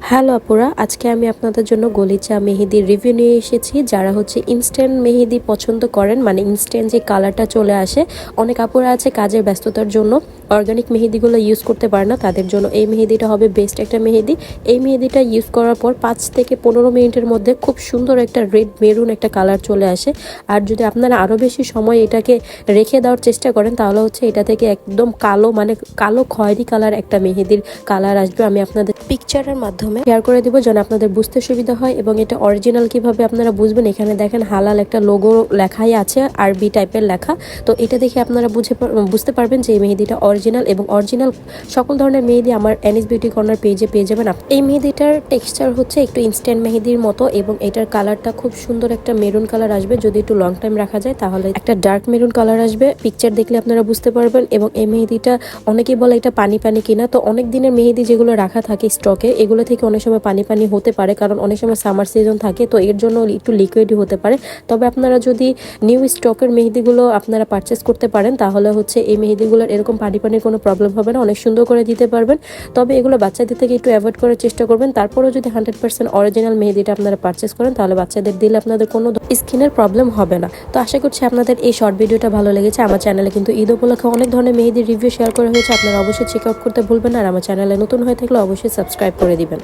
Hello আপুরা, আজকে আমি আপনাদের জন্য গলিচা মেহেদির রিভিউ নিয়ে এসেছি। যারা হচ্ছে ইনস্ট্যান্ট মেহেদি পছন্দ করেন, মানে ইনস্ট্যান্ট যে কালারটা চলে আসে, অনেক আপুরা আছে কাজের ব্যস্ততার জন্য অর্গানিক মেহেদিগুলো ইউজ করতে পারে না, তাদের জন্য এই মেহেদিটা হবে বেস্ট একটা মেহেদি। এই মেহেদিটা ইউজ করার পর 5 থেকে 15 মিনিটের মধ্যে খুব সুন্দর একটা রেড মেরুন একটা কালার চলে আসে। আর যদি আপনারা আরও বেশি সময় এটাকে রেখে দেওয়ার চেষ্টা করেন তাহলে হচ্ছে এটা থেকে একদম কালো, মানে কালো খয়েরি কালার একটা মেহেদির কালার আসবে। আমি আপনাদের পিকচারের মাধ্যমে শেয়ার করে দিব যেন আপনাদের বুঝতে সুবিধা হয়, এবং এটা অরিজিনাল কিভাবে আপনারা বুঝবেন। এখানে দেখেন হালাল একটা লোগো লেখাই আছে, আরবি টাইপের লেখা। তো এটা দেখে আপনারা বুঝতে পারবেন যে এই মেহেদিটা অরিজিনাল, এবং অরিজিনাল সকল ধরনের মেহেদি আমার অ্যানিস বিউটি কর্নার পেজে পেয়ে যাবেন। এই মেহেদিটার টেক্সচার হচ্ছে একটু ইনস্ট্যান্ট মেহেদির মতো, এবং এটার কালারটা খুব সুন্দর একটা মেরুন কালার আসবে। যদি একটু লং টাইম রাখা যায় তাহলে একটা ডার্ক মেরুন কালার আসবে। পিকচার দেখলে আপনারা বুঝতে পারবেন। এবং এই মেহেদিটা অনেকেই বলে এটা পানি পানি কিনা, তো অনেক দিনের মেহেদি যেগুলো রাখা থাকে স্টকে, এগুলো থেকে অনেক সময় পানি পানি হতে পারে, কারণ অনেক সময় সামার সিজন থাকে, তো এর জন্য একটু লিকুইডই হতে পারে। তবে আপনারা যদি নিউ স্টকের মেহেদিগুলো আপনারা পারচেস করতে পারেন তাহলে হচ্ছে এই মেহেদিগুলোর এরকম পানি পানির কোনো প্রবলেম হবে না, অনেক সুন্দর করে দিতে পারবেন। তবে এগুলো বাচ্চাদের থেকে একটু অ্যাভয়েড করার চেষ্টা করবেন। তারপরেও যদি 100% অরিজিনাল মেহেদিটা আপনারা পারচেস করেন তাহলে বাচ্চাদের দিলে আপনাদের কোনো স্কিনের প্রবলেম হবে না। তো আশা করছি আপনাদের এই শর্ট ভিডিওটা ভালো লেগেছে। আমার চ্যানেলে কিন্তু ঈদ উপলক্ষে অনেক ধরনের মেহেদির রিভিউ শেয়ার করা হয়েছে, আপনারা অবশ্যই চেক আউট করতে ভুলবেন না। আর আমার চ্যানেলে নতুন হয়ে থাকলে অবশ্যই সাবস্ক্রাইব করে দিবেন।